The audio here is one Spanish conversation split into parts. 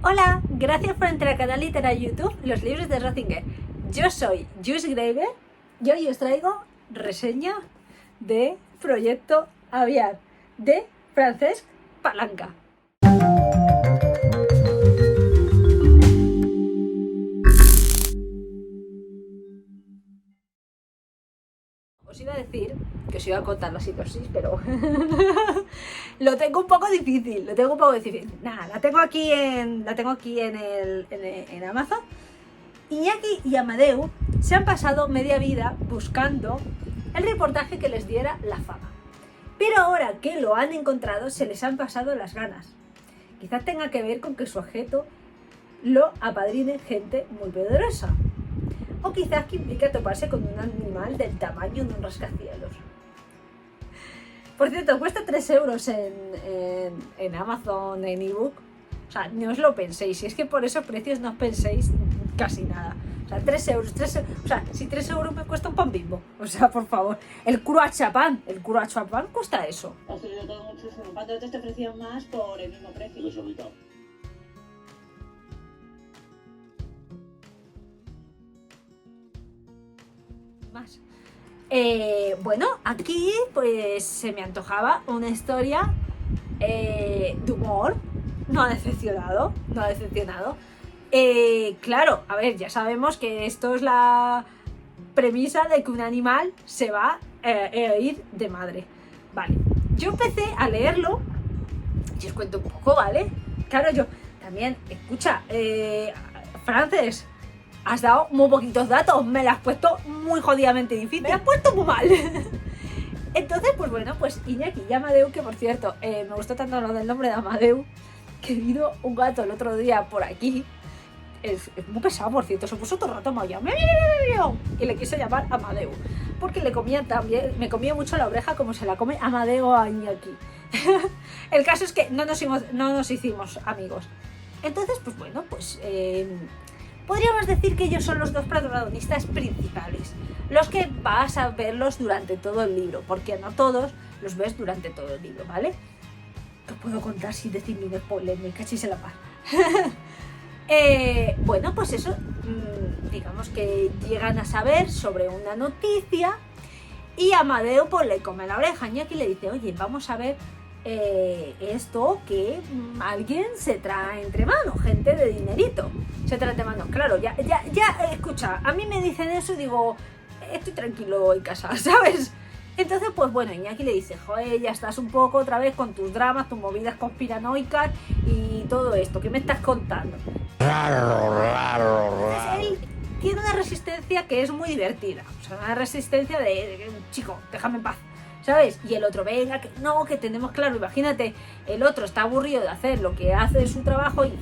Hola, gracias por entrar al canal literario YouTube Los Libros de Ratzinger. Yo soy Jules Graver y hoy os traigo reseña de Proyecto Aviar de Francesc Palanca. Os iba a decir que os iba a contar la sinopsis, pero lo tengo un poco difícil, Nada, la tengo aquí en Amazon. Iñaki y Amadeu se han pasado media vida buscando el reportaje que les diera la fama. Pero ahora que lo han encontrado, se les han pasado las ganas. Quizás tenga que ver con que su objeto lo apadrine gente muy poderosa. O quizás que implica toparse con un animal del tamaño de un rascacielos. Por cierto, cuesta 3 euros en Amazon, en ebook. O sea, no os lo penséis. Si es que por esos precios no os penséis casi nada. O sea, 3 euros. O sea, si 3 euros me cuesta un pan Bimbo. O sea, por favor. El croissant cuesta eso. Ha subido todo muchísimo. ¿Cuánto te ofrecían más por el mismo precio? Desorbitado. Más. Bueno, aquí pues se me antojaba una historia de humor. No ha decepcionado. Claro, a ver, ya sabemos que esto es la premisa de que un animal se va a ir de madre. Vale, yo empecé a leerlo y os cuento un poco, ¿vale? Claro, yo también, escucha, Frances, has dado muy poquitos datos, me la has puesto muy jodidamente difícil, me la has puesto muy mal. Entonces, pues bueno, pues Iñaki y Amadeu, que por cierto, me gustó tanto lo del nombre de Amadeu, que he visto un gato el otro día por aquí. Es muy pesado, por cierto, se puso todo el rato maullado y le quise llamar Amadeu, porque me comía mucho la oreja como se la come Amadeu a Iñaki. El caso es que no nos hicimos amigos. Entonces, pues bueno, pues podríamos decir que ellos son los dos protagonistas principales, los que vas a verlos durante todo el libro, porque no todos los ves durante todo el libro, ¿vale? Te puedo contar sin decir ni spoiler, me cachis en la paz. Bueno, pues eso, digamos que llegan a saber sobre una noticia y Amadeu pues le come la oreja. Iñaki le dice, oye, vamos a ver esto que alguien se trae entre manos, gente de dinerito, se trae entre manos. Claro, ya, escucha, a mí me dicen eso y digo, estoy tranquilo en casa, ¿sabes? Entonces, pues bueno, Iñaki le dice, joder, ya estás un poco otra vez con tus dramas, tus movidas conspiranoicas y todo esto, ¿qué me estás contando? Entonces, él tiene una resistencia que es muy divertida, o sea, una resistencia de chico, déjame en paz, ¿sabes? Y el otro, venga, que tenemos claro, imagínate, el otro está aburrido de hacer lo que hace su trabajo y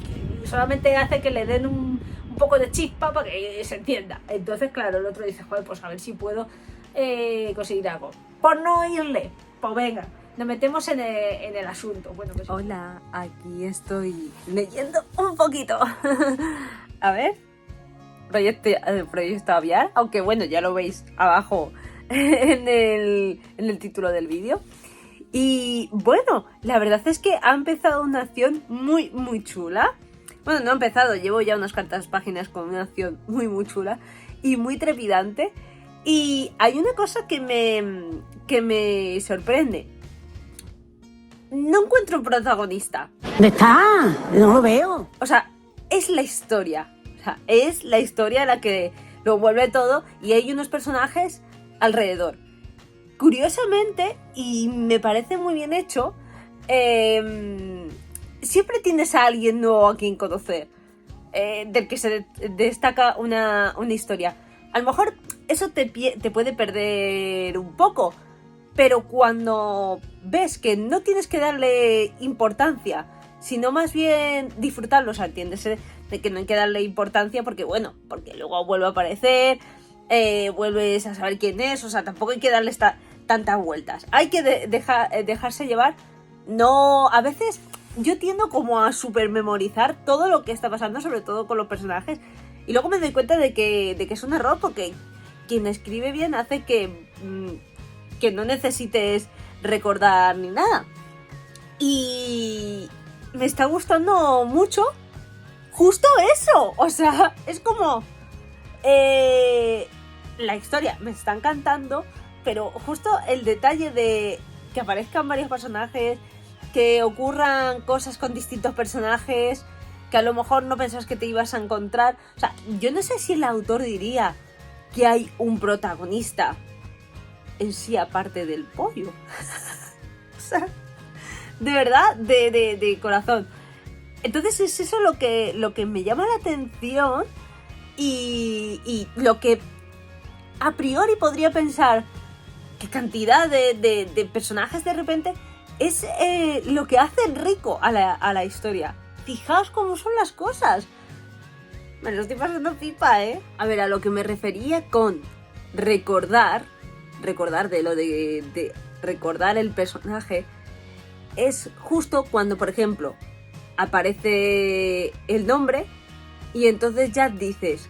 solamente hace que le den un poco de chispa para que se entienda. Entonces, claro, el otro dice, joder, pues a ver si puedo conseguir algo. Por no irle, pues venga, nos metemos en el asunto. Bueno, pues... Hola, aquí estoy leyendo un poquito. A ver, Proyecto Aviar, aunque bueno, ya lo veis abajo en el título del vídeo. Y bueno, la verdad es que ha empezado una acción muy, muy chula. Bueno, no ha empezado, llevo ya unas cuantas páginas con una acción muy, muy chula y muy trepidante. Y hay una cosa que me sorprende. No encuentro un protagonista. ¿Dónde está? No lo veo. O sea, es la historia. O sea, es la historia la que lo vuelve todo y hay unos personajes alrededor. Curiosamente, y me parece muy bien hecho, siempre tienes a alguien nuevo a quien conocer, del que se destaca una historia. A lo mejor eso te puede perder un poco, pero cuando ves que no tienes que darle importancia, sino más bien disfrutarlo, o sea, entiendes de que no hay que darle importancia porque luego vuelve a aparecer, vuelves a saber quién es, o sea, tampoco hay que darle tantas vueltas. Hay que dejarse llevar. No, a veces yo tiendo como a supermemorizar todo lo que está pasando, sobre todo con los personajes, y luego me doy cuenta de que es un error, porque quien escribe bien hace que no necesites recordar ni nada. Y me está gustando mucho justo eso. O sea, es como... la historia me está encantando, pero justo el detalle de que aparezcan varios personajes, que ocurran cosas con distintos personajes, que a lo mejor no pensabas que te ibas a encontrar. O sea, yo no sé si el autor diría que hay un protagonista en sí aparte del pollo. O sea, de verdad, de corazón. Entonces es eso lo que me llama la atención y lo que a priori podría pensar, qué cantidad de personajes de repente, es lo que hace rico a la historia. Fijaos cómo son las cosas. Me lo estoy pasando pipa, ¿eh? A ver, a lo que me refería con recordar de lo de recordar el personaje, es justo cuando, por ejemplo, aparece el nombre y entonces ya dices,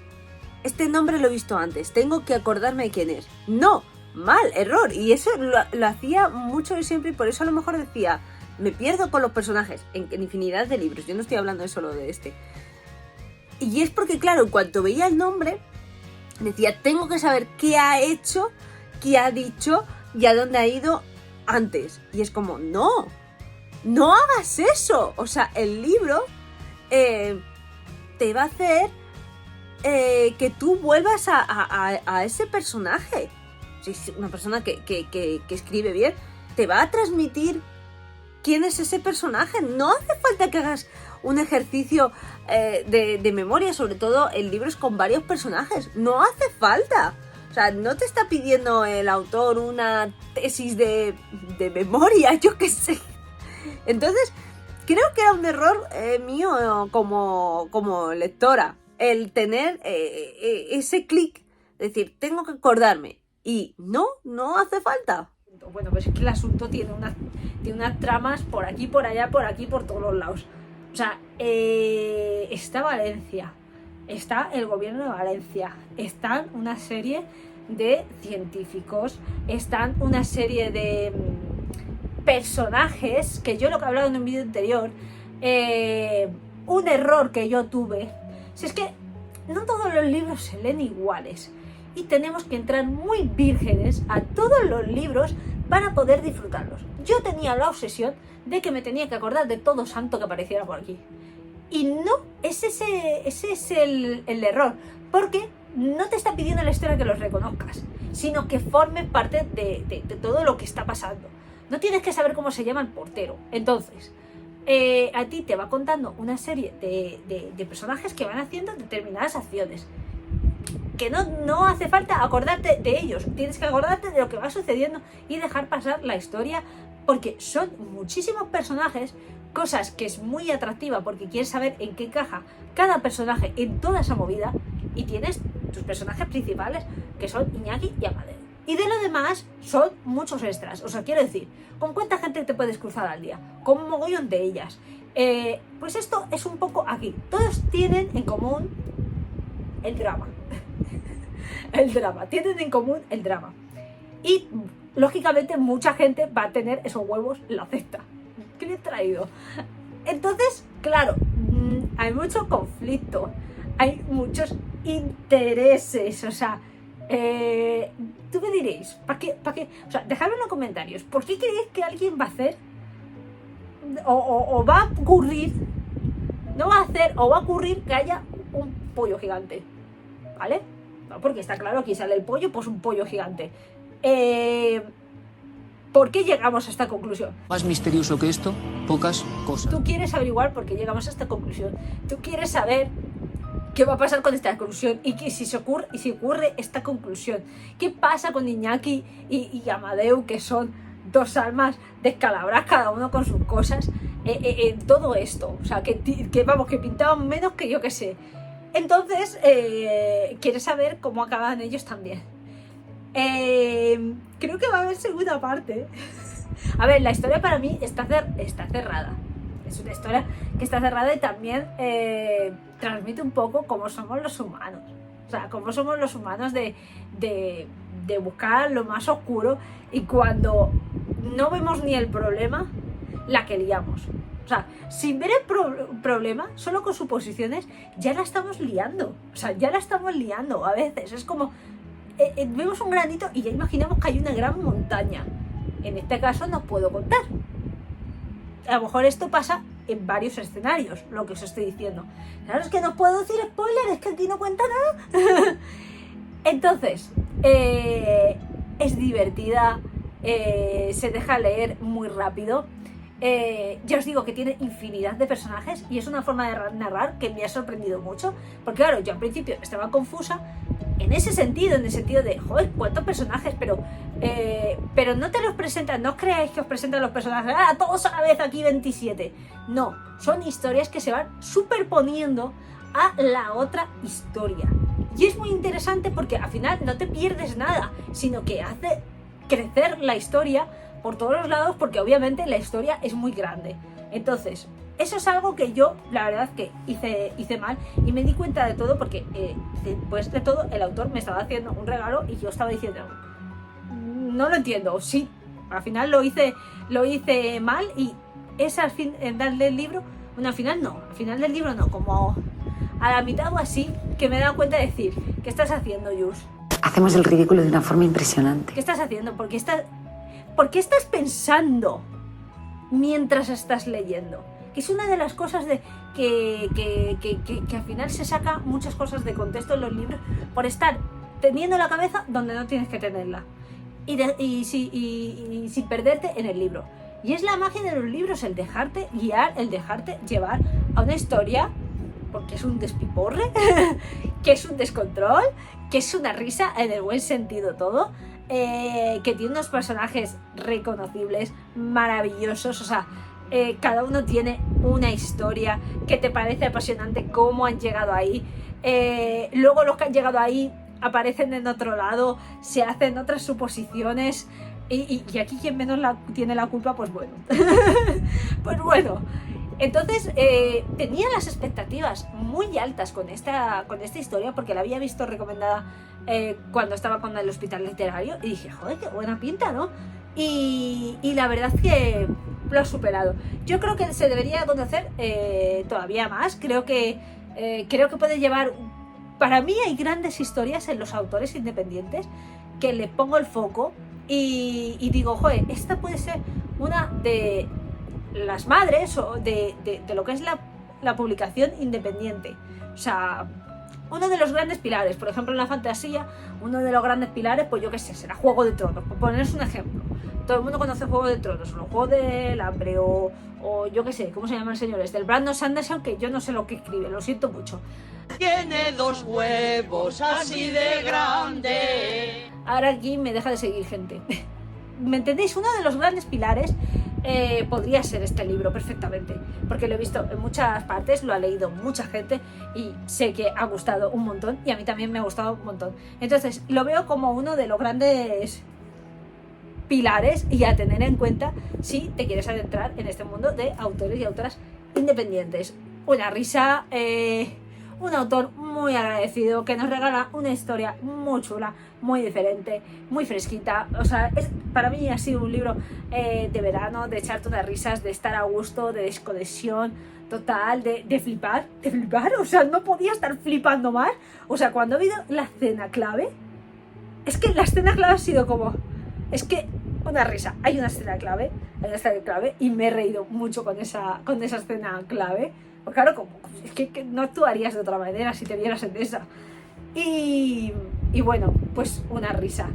este nombre lo he visto antes, tengo que acordarme de quién es. No, mal, error. Y eso lo hacía mucho y siempre, y por eso a lo mejor decía, me pierdo con los personajes en infinidad de libros. Yo no estoy hablando de solo de este. Y es porque, claro, en cuanto veía el nombre, decía, tengo que saber qué ha hecho, qué ha dicho y a dónde ha ido antes. Y es como, no hagas eso. O sea, el libro te va a hacer que tú vuelvas a ese personaje. Si es una persona que escribe bien, te va a transmitir quién es ese personaje. No hace falta que hagas un ejercicio de memoria, sobre todo en libros con varios personajes. No hace falta. O sea, no te está pidiendo el autor una tesis de memoria, yo qué sé. Entonces, creo que era un error mío como lectora, el tener ese clic, decir, tengo que acordarme. Y no hace falta. Bueno, pues es que el asunto tiene unas tramas por aquí, por allá, por aquí, por todos los lados. O sea, está Valencia, está el gobierno de Valencia, están una serie de científicos, están una serie de personajes, que yo lo que he hablado en un vídeo anterior, un error que yo tuve, si es que no todos los libros se leen iguales y tenemos que entrar muy vírgenes a todos los libros para poder disfrutarlos. Yo tenía la obsesión de que me tenía que acordar de todo santo que apareciera por aquí. Y no, ese es el error, porque no te está pidiendo la historia que los reconozcas, sino que formes parte de todo lo que está pasando. No tienes que saber cómo se llama el portero. Entonces, a ti te va contando una serie de personajes que van haciendo determinadas acciones. Que no hace falta acordarte de ellos, tienes que acordarte de lo que va sucediendo y dejar pasar la historia, porque son muchísimos personajes, cosas que es muy atractiva porque quieres saber en qué encaja cada personaje en toda esa movida, y tienes tus personajes principales que son Iñaki y Amadeo. Y de lo demás son muchos extras, o sea, quiero decir, ¿con cuánta gente te puedes cruzar al día? Con un mogollón de ellas. Pues esto es un poco aquí, todos tienen en común el drama. Tienen en común el drama. Y lógicamente mucha gente va a tener esos huevos en la cesta. ¿Qué le he traído? Entonces, claro, hay mucho conflicto, hay muchos intereses, o sea, tú me diréis, ¿para qué? O sea, dejadme en los comentarios, ¿por qué creéis que alguien va a hacer o va a ocurrir, no va a hacer o va a ocurrir que haya un pollo gigante? ¿Vale? No, porque está claro, aquí sale el pollo, pues un pollo gigante. ¿Por qué llegamos a esta conclusión? Más misterioso que esto, pocas cosas. Tú quieres averiguar por qué llegamos a esta conclusión. Tú quieres saber qué va a pasar con esta conclusión y que si ocurre esta conclusión. ¿Qué pasa con Iñaki y Amadeu, que son dos almas descalabradas, cada uno con sus cosas? Todo esto. O sea, que pintaban menos que yo que sé. Entonces, quieres saber cómo acaban ellos también. Creo que va a haber segunda parte. A ver, la historia para mí está cerrada. Es una historia que está cerrada y también transmite un poco cómo somos los humanos. O sea, cómo somos los humanos de buscar lo más oscuro, y cuando no vemos ni el problema, la que liamos. O sea, sin ver el problema, solo con suposiciones, ya la estamos liando. O sea, ya la estamos liando a veces. Es como, vemos un granito y ya imaginamos que hay una gran montaña. En este caso no puedo contar. A lo mejor esto pasa en varios escenarios, lo que os estoy diciendo. Claro, es que no puedo decir spoiler, es que aquí no cuenta nada. Entonces, es divertida, se deja leer muy rápido. Ya os digo que tiene infinidad de personajes y es una forma de narrar que me ha sorprendido mucho. Porque claro, yo al principio estaba confusa en ese sentido, en el sentido de, joder, ¿cuántos personajes? Pero no te los presentan, no creáis que os presentan los personajes, todos a la vez aquí 27. No, son historias que se van superponiendo a la otra historia. Y es muy interesante porque al final no te pierdes nada, sino que hace crecer la historia por todos los lados, porque obviamente la historia es muy grande. Entonces, eso es algo que yo, la verdad, que hice mal y me di cuenta de todo porque después de todo el autor me estaba haciendo un regalo y yo estaba diciendo, no lo entiendo, sí, al final lo hice mal y es al final del libro, bueno, al final del libro no, como a la mitad o así, que me he dado cuenta de decir, ¿qué estás haciendo, Jules? Hacemos el ridículo de una forma impresionante. ¿Qué estás haciendo? ¿Por qué estás pensando mientras estás leyendo? Que es una de las cosas que al final se saca muchas cosas de contexto en los libros por estar teniendo la cabeza donde no tienes que tenerla y sin perderte en el libro. Y es la magia de los libros, el dejarte guiar, el dejarte llevar a una historia, porque es un despiporre, que es un descontrol, que es una risa en el buen sentido todo, que tiene unos personajes reconocibles, maravillosos, o sea, cada uno tiene una historia que te parece apasionante cómo han llegado ahí. Luego los que han llegado ahí aparecen en otro lado, se hacen otras suposiciones y aquí quien menos tiene la culpa, pues bueno. Pues bueno. Entonces tenía las expectativas muy altas con esta historia porque la había visto recomendada cuando estaba con el Hospital Literario y dije, joder, qué buena pinta, ¿no? Y la verdad es que lo ha superado. Yo creo que se debería conocer todavía más. Creo que puede llevar... Para mí hay grandes historias en los autores independientes que le pongo el foco y digo, joder, esta puede ser una de las madres o de lo que es la publicación independiente. O sea, uno de los grandes pilares, por ejemplo en la fantasía, uno de los grandes pilares, pues yo qué sé, será Juego de Tronos, por poneros un ejemplo. Todo el mundo conoce Juego de Tronos, o los Juegos del Hambre, o yo qué sé, ¿cómo se llama el señor? Del Brandon Sanderson, que yo no sé lo que escribe, lo siento mucho. Tiene 2 huevos así de grande. Ahora aquí me deja de seguir gente. ¿Me entendéis? Uno de los grandes pilares podría ser este libro perfectamente, porque lo he visto en muchas partes, lo ha leído mucha gente y sé que ha gustado un montón y a mí también me ha gustado un montón. Entonces lo veo como uno de los grandes pilares y a tener en cuenta si te quieres adentrar en este mundo de autores y autoras independientes. Una risa, un autor muy agradecido que nos regala una historia muy chula, muy diferente, muy fresquita. O sea, para mí ha sido un libro de verano, de echarte unas risas, de estar a gusto, de desconexión total, de flipar, o sea, no podía estar flipando más. O sea, cuando he oído la escena clave, es que la escena clave ha sido como, es que una risa, hay una escena clave y me he reído mucho con esa escena clave. Pues claro, como, es que no actuarías de otra manera si te vieras en esa. Y bueno, pues una risa.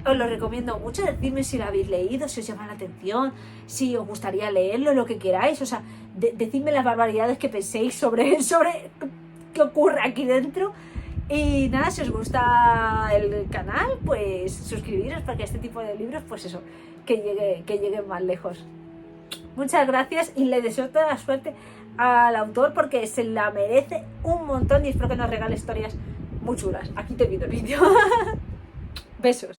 Os lo recomiendo mucho, decidme si lo habéis leído, si os llama la atención, si os gustaría leerlo, lo que queráis. O sea, decidme las barbaridades que penséis sobre qué ocurre aquí dentro. Y nada, si os gusta el canal, pues suscribiros para que este tipo de libros, pues eso, que lleguen más lejos. Muchas gracias y le deseo toda la suerte al autor porque se la merece un montón y espero que nos regale historias muy chulas. Aquí te pido el vídeo. Besos.